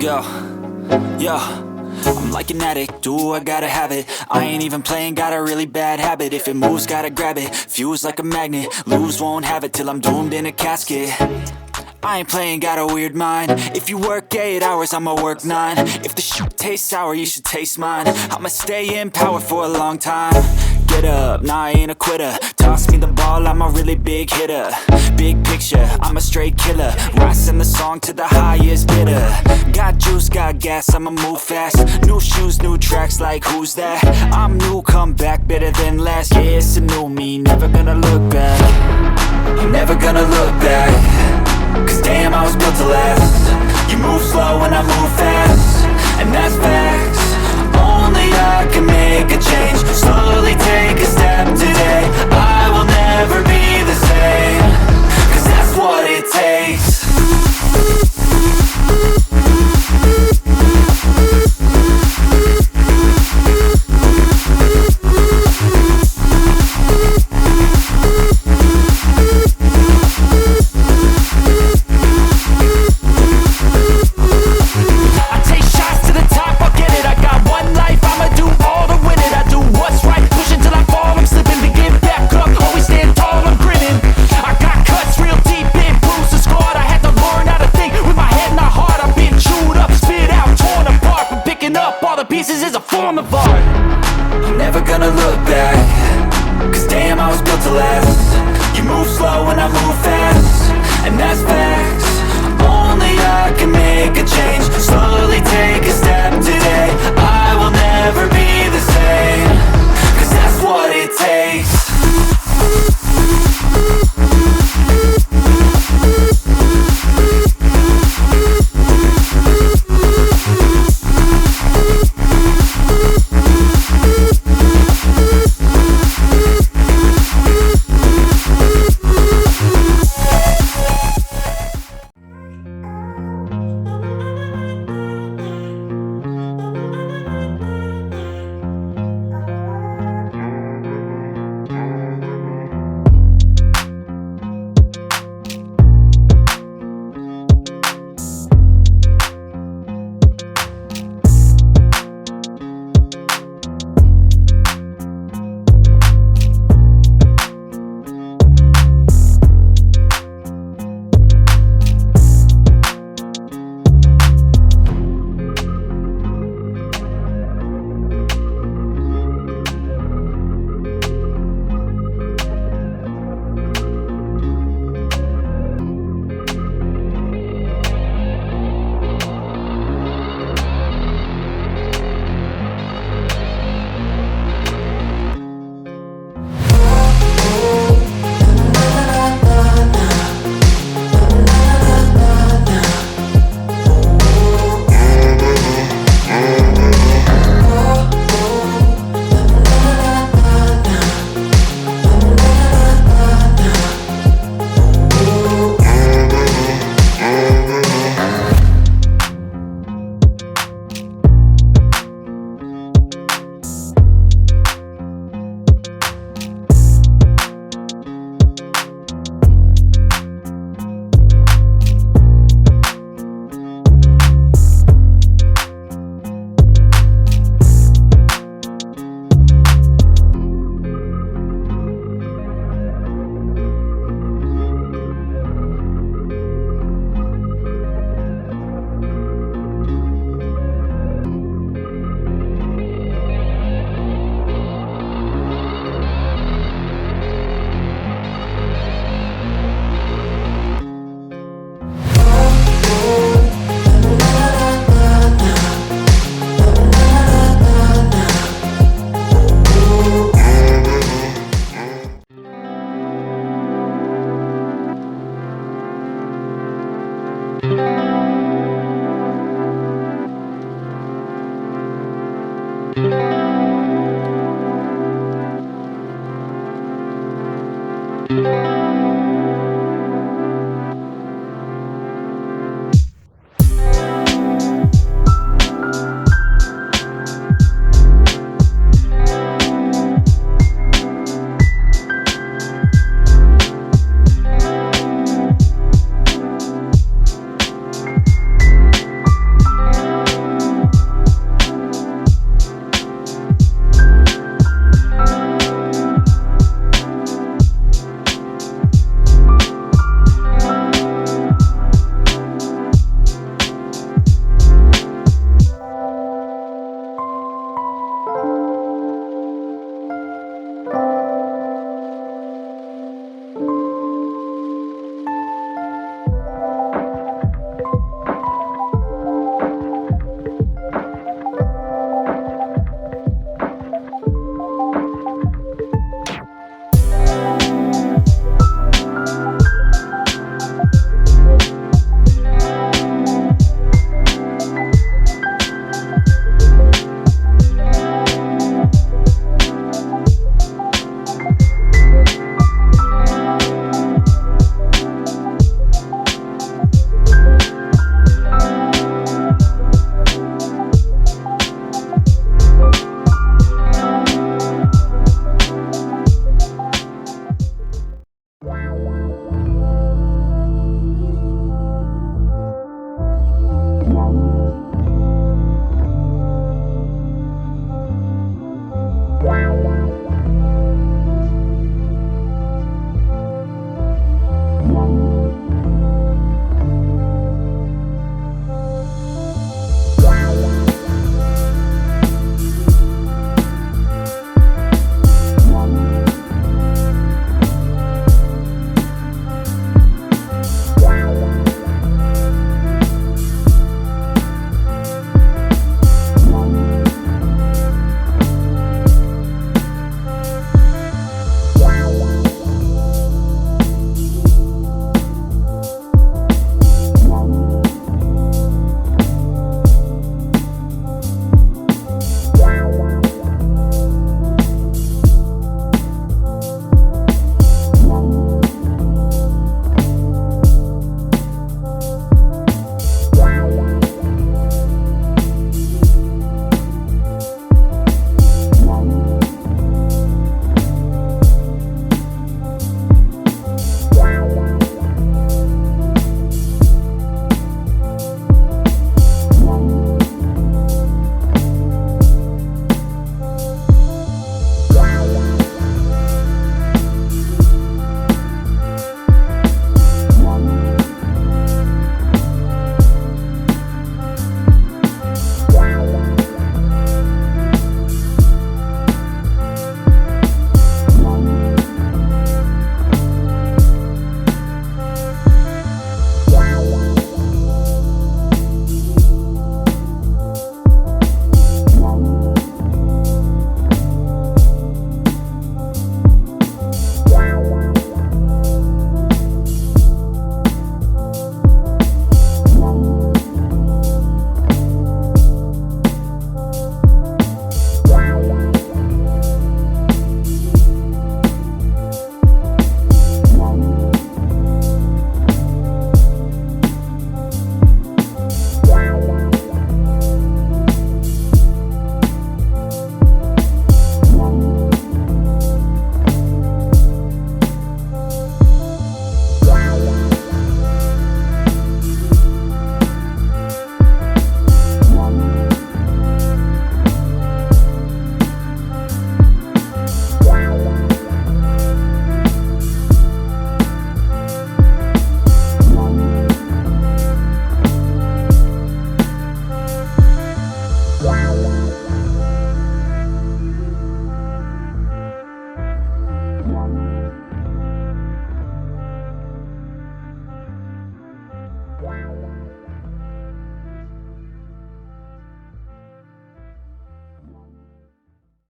Yo, yo, I'm like an addict, do I gotta have it. I ain't even playing, got a really bad habit. If it moves, gotta grab it, fuse like a magnet. Lose, won't have it till I'm doomed in a casket. I ain't playing, got a weird mind. If you work 8 hours, I'ma work 9. If the shoot tastes sour, you should taste mine. I'ma stay in power for a long time. Get up, nah, I ain't a quitter. Toss me the ball, I'm a really big hitter. Big picture, I'm a straight killer. Rising the song to the highest bidder. Got juice, got gas, I'ma move fast. New shoes, new tracks, like who's that? I'm new, come back, better than last. Yeah, it's a new me, never gonna look back. I'm never gonna look back. Cause damn, I was built to last. You move slow and I move fast, and that's facts. Only I can make a change. Slowly take a step today. I will never be the same. Cause that's what it takes. Pieces is a form of art. I'm never gonna look back. Cause damn, I was built to last. You move slow and I move fast, and that's facts. Only I can make a change. Slowly take a step to